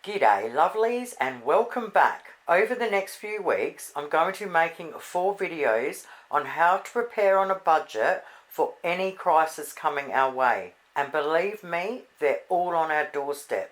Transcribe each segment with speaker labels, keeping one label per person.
Speaker 1: G'day lovelies and welcome back. Over the next few weeks I'm going to be making 4 videos on how to prepare on a budget for any crisis coming our way. And believe me, they're all on our doorstep.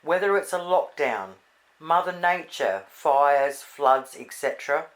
Speaker 1: Whether it's a lockdown, Mother Nature, fires, floods, etc.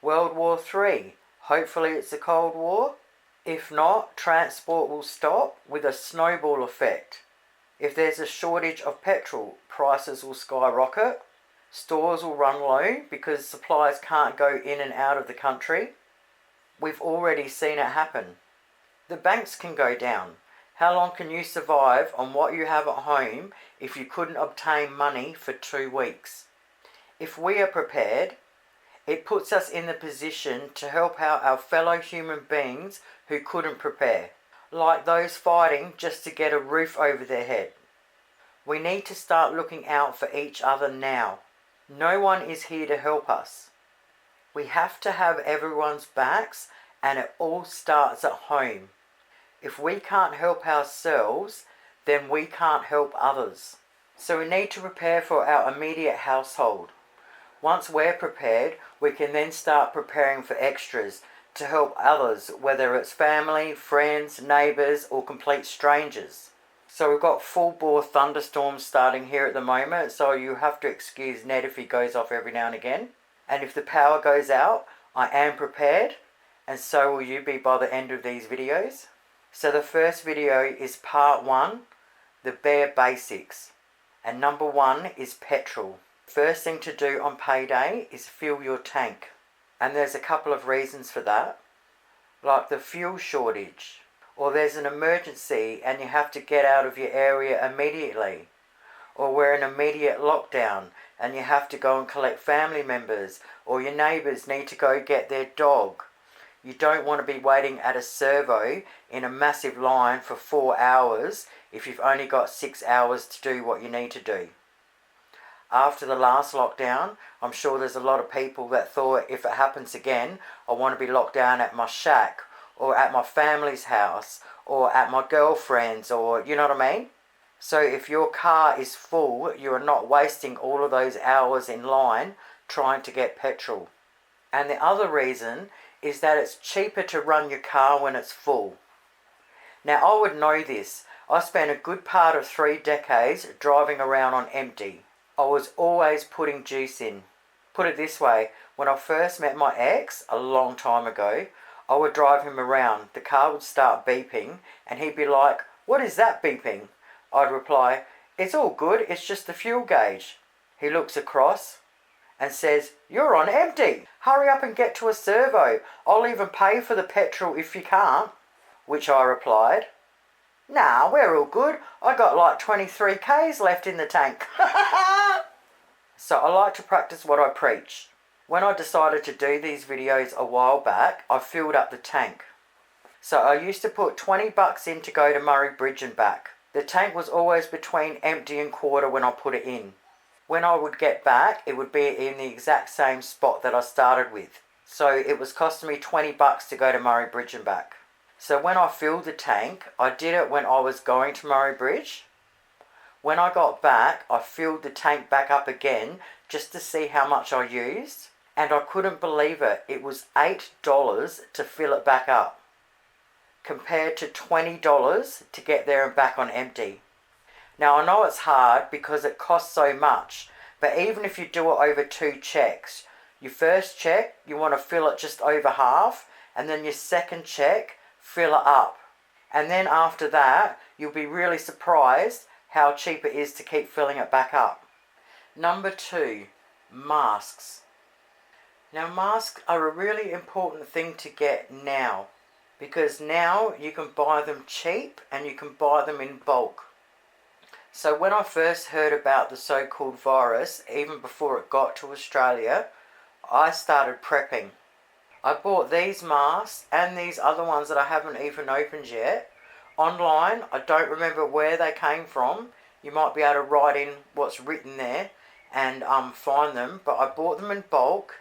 Speaker 1: World War III, hopefully it's a Cold War. If not, transport will stop with a snowball effect. If there's a shortage of petrol, prices will skyrocket. Stores will run low because suppliers can't go in and out of the country. We've already seen it happen. The banks can go down. How long can you survive on what you have at home if you couldn't obtain money for 2 weeks? If we are prepared, it puts us in the position to help out our fellow human beings who couldn't prepare, like those fighting just to get a roof over their head. We need to start looking out for each other now. No one is here to help us. We have to have everyone's backs, and it all starts at home. If we can't help ourselves, then we can't help others. So we need to prepare for our immediate household. Once we're prepared, we can then start preparing for extras to help others, whether it's family, friends, neighbours or complete strangers. So we've got full-bore thunderstorms starting here at the moment, so you have to excuse Ned if he goes off every now and again. And if the power goes out, I am prepared, and so will you be by the end of these videos. So the first video is part 1, the bare basics. And number 1 is petrol. First thing to do on payday is fill your tank. And there's a couple of reasons for that, like the fuel shortage, or there's an emergency and you have to get out of your area immediately, or we're in immediate lockdown and you have to go and collect family members, or your neighbours need to go get their dog. You don't want to be waiting at a servo in a massive line for 4 hours if you've only got 6 hours to do what you need to do. After the last lockdown, I'm sure there's a lot of people that thought if it happens again, I want to be locked down at my shack, or at my family's house, or at my girlfriend's, or you know what I mean? So if your car is full, you are not wasting all of those hours in line trying to get petrol. And the other reason is that it's cheaper to run your car when it's full. Now I would know this. I spent a good part of 3 decades driving around on empty. I was always putting juice in. Put it this way, when I first met my ex, a long time ago, I would drive him around. The car would start beeping and he'd be like, "What is that beeping?" I'd reply, "It's all good, it's just the fuel gauge." He looks across and says, "You're on empty. Hurry up and get to a servo. I'll even pay for the petrol if you can't." Which I replied, "Nah, we're all good. I got like 23 Ks left in the tank." So I like to practice what I preach. When I decided to do these videos a while back, I filled up the tank. So I used to put $20 in to go to Murray Bridge and back. The tank was always between empty and quarter when I put it in. When I would get back, it would be in the exact same spot that I started with. So it was costing me $20 to go to Murray Bridge and back. So when I filled the tank, I did it when I was going to Murray Bridge. When I got back, I filled the tank back up again just to see how much I used. And I couldn't believe it. It was $8 to fill it back up, compared to $20 to get there and back on empty. Now I know it's hard because it costs so much, but even if you do it over 2 checks, your first check, you want to fill it just over half, and then your second check, fill it up. And then after that, you'll be really surprised how cheap it is to keep filling it back up. Number 2, masks. Now masks are a really important thing to get now, because now you can buy them cheap and you can buy them in bulk. So when I first heard about the so-called virus, even before it got to Australia, I started prepping. I bought these masks and these other ones that I haven't even opened yet online. I don't remember where they came from. You might be able to write in what's written there and find them. But I bought them in bulk,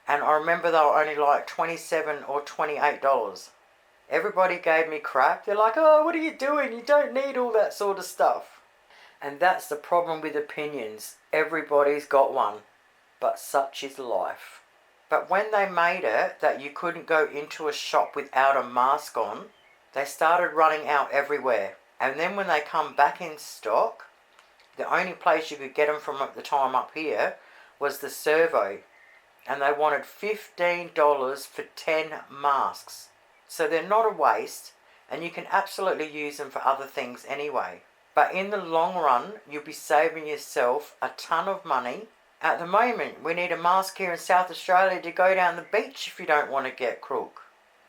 Speaker 1: and I remember they were only like $27 or $28. Everybody gave me crap. They're like, "Oh, what are you doing? You don't need all that sort of stuff." And that's the problem with opinions. Everybody's got one, but such is life. But when they made it that you couldn't go into a shop without a mask on, they started running out everywhere. And then when they come back in stock, the only place you could get them from at the time up here was the Servo. And they wanted $15 for 10 masks. So they're not a waste, and you can absolutely use them for other things anyway. But in the long run, you'll be saving yourself a ton of money. At the moment, we need a mask here in South Australia to go down the beach if you don't want to get crook.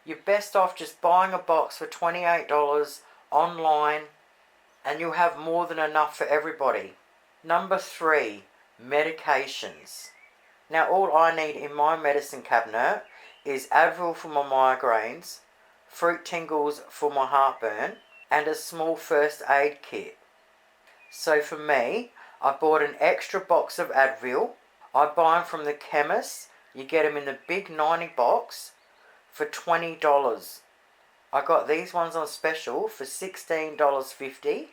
Speaker 1: You're best off just buying a box for $28 online, and you'll have more than enough for everybody. Number 3, medications. Now all I need in my medicine cabinet is Advil for my migraines, fruit tingles for my heartburn, and a small first aid kit. So for me, I bought an extra box of Advil. I buy them from the chemist. You get them in the big 90 box for $20. I got these ones on special for $16.50.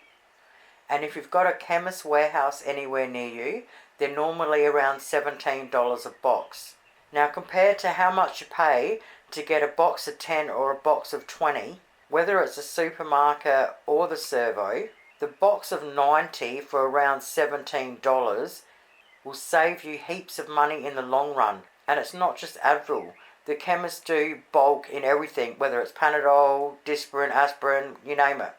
Speaker 1: And if you've got a chemist warehouse anywhere near you, they're normally around $17 a box. Now compared to how much you pay to get a box of 10 or a box of 20, whether it's a supermarket or the Servo, the box of 90 for around $17 will save you heaps of money in the long run. And it's not just Advil. The chemists do bulk in everything, whether it's Panadol, Disprin, aspirin, you name it.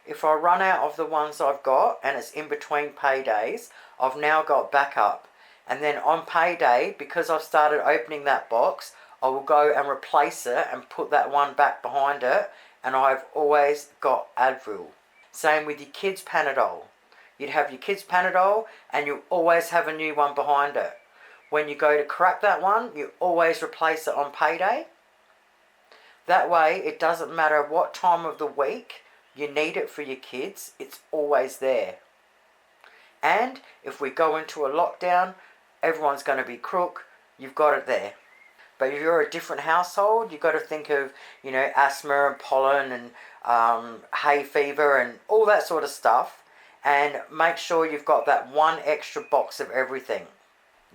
Speaker 1: If I run out of the ones I've got and it's in between paydays, I've now got backup. And then on payday, because I've started opening that box, I will go and replace it and put that one back behind it, and I've always got Advil. Same with your kids' Panadol. You'd have your kids' Panadol and you'll always have a new one behind it. When you go to crack that one, you always replace it on payday. That way, it doesn't matter what time of the week you need it for your kids, it's always there. And if we go into a lockdown, everyone's going to be crook, you've got it there. But if you're a different household, you've got to think of, asthma and pollen and hay fever and all that sort of stuff. And make sure you've got that one extra box of everything.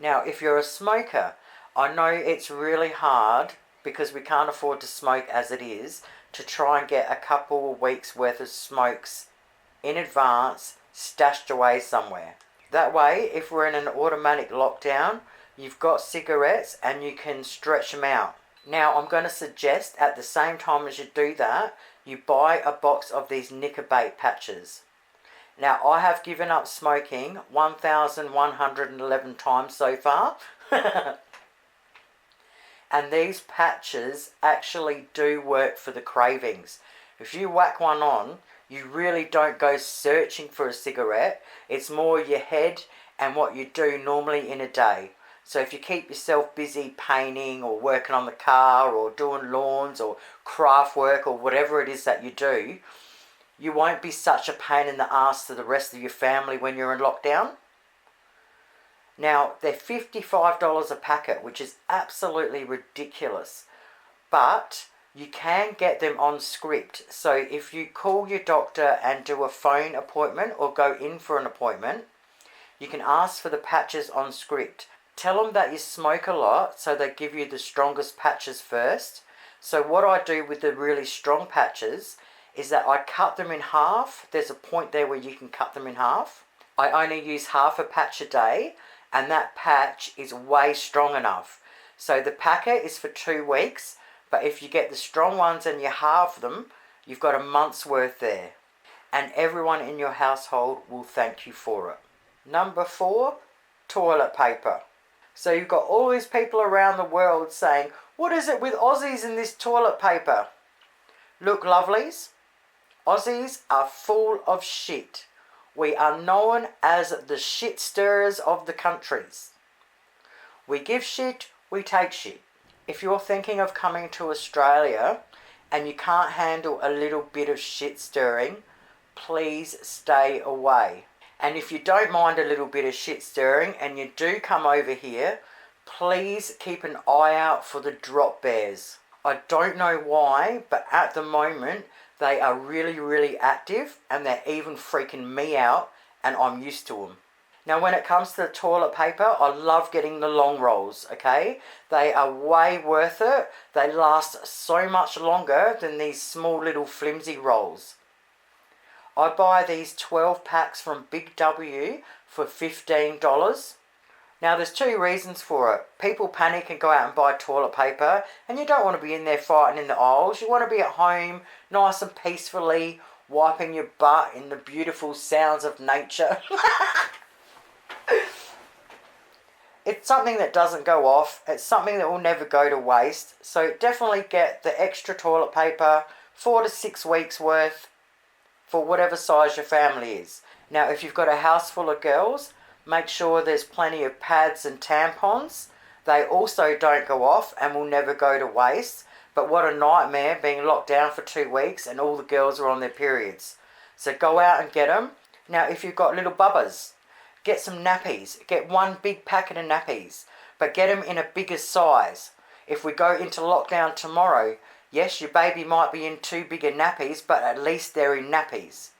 Speaker 1: Now, if you're a smoker, I know it's really hard because we can't afford to smoke as it is, to try and get a couple of weeks worth of smokes in advance stashed away somewhere. That way, if we're in an automatic lockdown, you've got cigarettes and you can stretch them out. Now, I'm going to suggest at the same time as you do that, you buy a box of these Nicotbait patches. Now, I have given up smoking 1,111 times so far. And these patches actually do work for the cravings. If you whack one on, you really don't go searching for a cigarette. It's more your head and what you do normally in a day. So if you keep yourself busy painting or working on the car or doing lawns or craft work or whatever it is that you do, you won't be such a pain in the ass to the rest of your family when you're in lockdown. Now, they're $55 a packet, which is absolutely ridiculous. But you can get them on script. So if you call your doctor and do a phone appointment or go in for an appointment, you can ask for the patches on script. Tell them that you smoke a lot, so they give you the strongest patches first. So what I do with the really strong patches is that I cut them in half. There's a point there where you can cut them in half. I only use half a patch a day, and that patch is way strong enough. So the packet is for 2 weeks, but if you get the strong ones and you halve them, you've got a month's worth there. And everyone in your household will thank you for it. Number 4, toilet paper. So you've got all these people around the world saying, what is it with Aussies and this toilet paper? Look, lovelies, Aussies are full of shit. We are known as the shit stirrers of the countries. We give shit, we take shit. If you're thinking of coming to Australia and you can't handle a little bit of shit stirring, please stay away. And if you don't mind a little bit of shit stirring and you do come over here, please keep an eye out for the drop bears. I don't know why, but at the moment they are really, really active, and they're even freaking me out and I'm used to them. Now when it comes to the toilet paper, I love getting the long rolls, okay? They are way worth it. They last so much longer than these small little flimsy rolls. I buy these 12 packs from Big W for $15. Now there's two reasons for it. People panic and go out and buy toilet paper, and you don't want to be in there fighting in the aisles. You want to be at home, nice and peacefully, wiping your butt in the beautiful sounds of nature. It's something that doesn't go off. It's something that will never go to waste. So definitely get the extra toilet paper, 4 to 6 weeks worth, for whatever size your family is. Now if you've got a house full of girls, make sure there's plenty of pads and tampons. They also don't go off and will never go to waste. But what a nightmare being locked down for 2 weeks and all the girls are on their periods. So go out and get them. Now if you've got little bubbas, get some nappies. Get one big packet of nappies, but get them in a bigger size. If we go into lockdown tomorrow, yes, your baby might be in 2 bigger nappies, but at least they're in nappies.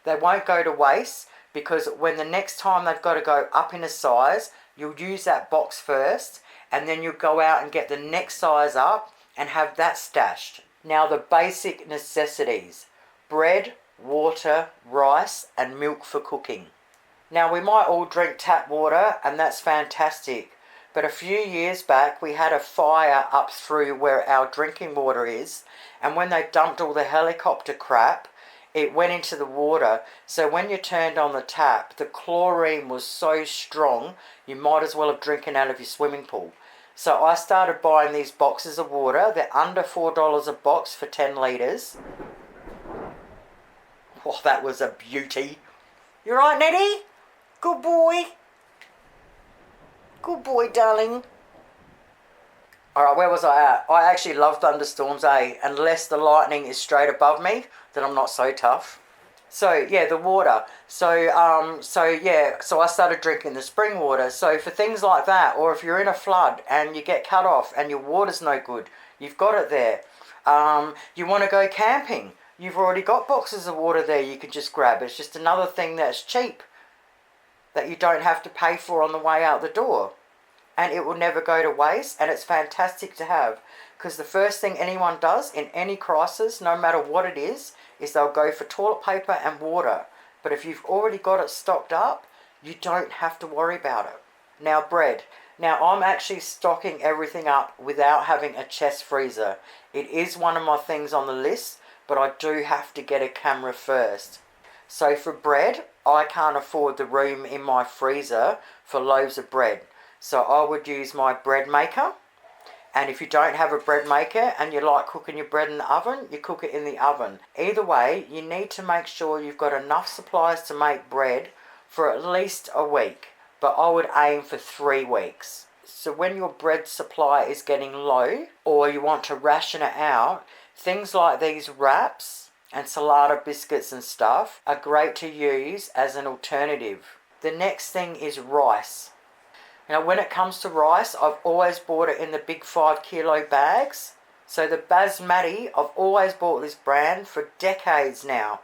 Speaker 1: They won't go to waste, because when the next time they've got to go up in a size, you'll use that box first, and then you'll go out and get the next size up and have that stashed. Now the basic necessities: bread, water, rice, and milk for cooking. Now we might all drink tap water, and that's fantastic. But a few years back we had a fire up through where our drinking water is, and when they dumped all the helicopter crap, it went into the water. So when you turned on the tap, the chlorine was so strong you might as well have drinking out of your swimming pool. So I started buying these boxes of water. They're under $4 a box for 10 litres. Oh, that was a beauty. You right, Nettie? Good boy. Good boy, darling. Alright, where was I at? I actually love thunderstorms, unless the lightning is straight above me, then I'm not so tough. So, yeah, the water. So I started drinking the spring water. So for things like that, or if you're in a flood and you get cut off and your water's no good, you've got it there. You want to go camping, you've already got boxes of water there you can just grab. It's just another thing that's cheap, that you don't have to pay for on the way out the door. And it will never go to waste, and it's fantastic to have. Because the first thing anyone does in any crisis, no matter what it is they'll go for toilet paper and water. But if you've already got it stocked up, you don't have to worry about it. Now bread. Now I'm actually stocking everything up without having a chest freezer. It is one of my things on the list, but I do have to get a camera first. So for bread, I can't afford the room in my freezer for loaves of bread. So I would use my bread maker. And if you don't have a bread maker and you like cooking your bread in the oven, you cook it in the oven. Either way, you need to make sure you've got enough supplies to make bread for at least a week. But I would aim for 3 weeks. So when your bread supply is getting low, or you want to ration it out, things like these wraps and salada biscuits and stuff are great to use as an alternative. The next thing is rice. Now when it comes to rice, I've always bought it in the big 5 kilo bags. So the Basmati, I've always bought this brand for decades now.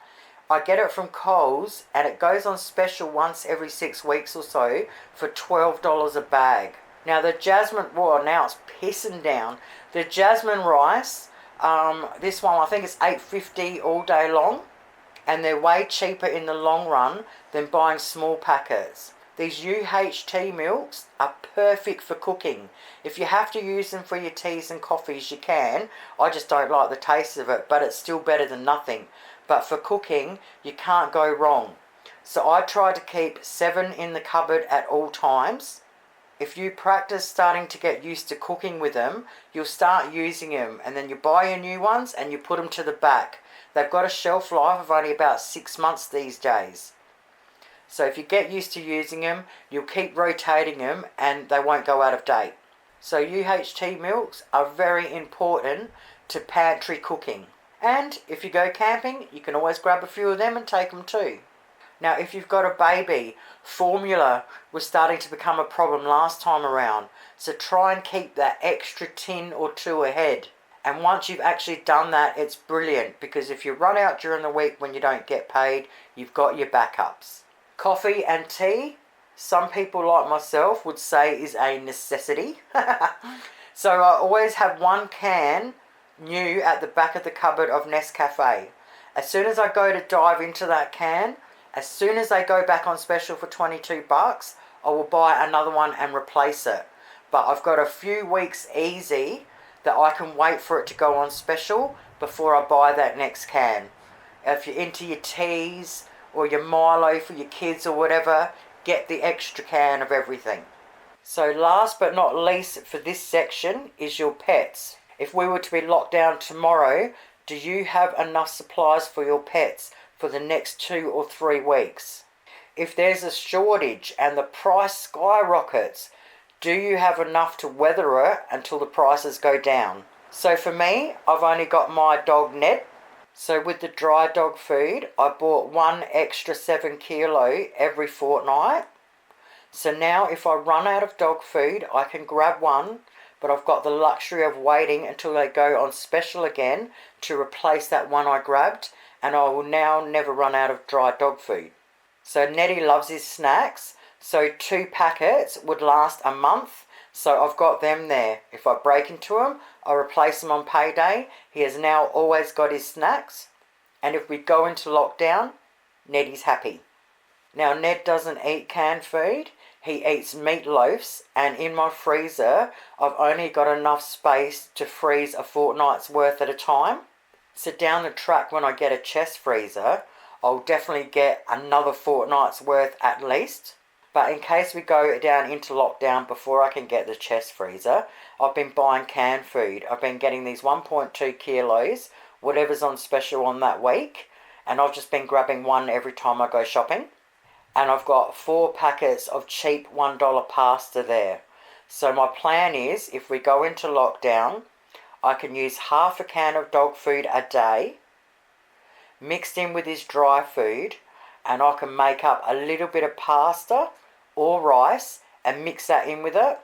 Speaker 1: I get it from Coles, and it goes on special once every 6 weeks or so for $12 a bag. Now the jasmine, well, now it's pissing down. The jasmine rice, this one I think it's $8.50 all day long, and they're way cheaper in the long run than buying small packets. These UHT milks are perfect for cooking. If you have to use them for your teas and coffees, you can. I just don't like the taste of it, but it's still better than nothing. But for cooking, you can't go wrong. So I try to keep 7 in the cupboard at all times. If you practice starting to get used to cooking with them, you'll start using them, and then you buy your new ones and you put them to the back. They've got a shelf life of only about 6 months these days. So if you get used to using them, you'll keep rotating them and they won't go out of date. So UHT milks are very important to pantry cooking. And if you go camping, you can always grab a few of them and take them too. Now if you've got a baby, formula was starting to become a problem last time around. So try and keep that extra tin or 2 ahead. And once you've actually done that, it's brilliant, because if you run out during the week when you don't get paid, you've got your backups. Coffee and tea, some people like myself would say is a necessity. So I always have one can new at the back of the cupboard of Nescafe. As soon as I go to dive into that can, as soon as they go back on special for 22 bucks, I will buy another one and replace it. But I've got a few weeks easy that I can wait for it to go on special before I buy that next can. If you're into your teas or your Milo for your kids or whatever, get the extra can of everything. So last but not least for this section is your pets. If we were to be locked down tomorrow, do you have enough supplies for your pets for the next 2 or 3 weeks? If there's a shortage and the price skyrockets, do you have enough to weather it until the prices go down? So for me, I've only got my dog Ned. So with the dry dog food, I bought one extra 7 kilo every fortnight. So now if I run out of dog food, I can grab one, but I've got the luxury of waiting until they go on special again to replace that one I grabbed, and I will now never run out of dry dog food. So Neddy loves his snacks, so 2 packets would last a month. So I've got them there. If I break into them, I replace them on payday. He has now always got his snacks. And if we go into lockdown, Neddy's happy. Now Ned doesn't eat canned food. He eats meatloafs, and in my freezer, I've only got enough space to freeze a fortnight's worth at a time. So down the track when I get a chest freezer, I'll definitely get another fortnight's worth at least. But in case we go down into lockdown before I can get the chest freezer, I've been buying canned food. I've been getting these 1.2 kilos, whatever's on special on that week, and I've just been grabbing one every time I go shopping. And I've got 4 packets of cheap $1 pasta there. So my plan is, if we go into lockdown, I can use half a can of dog food a day, mixed in with his dry food, and I can make up a little bit of pasta or rice and mix that in with it,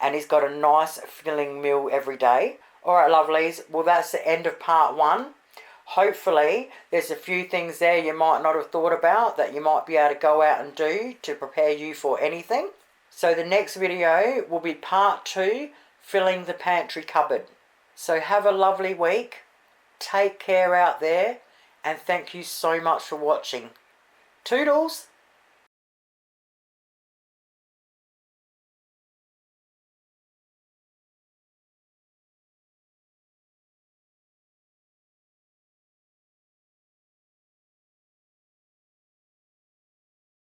Speaker 1: and he's got a nice filling meal every day. Alright lovelies, well that's the end of part 1. Hopefully there's a few things there you might not have thought about that you might be able to go out and do to prepare you for anything. So the next video will be part 2, filling the pantry cupboard. So have a lovely week, take care out there, and thank you so much for watching. Toodles!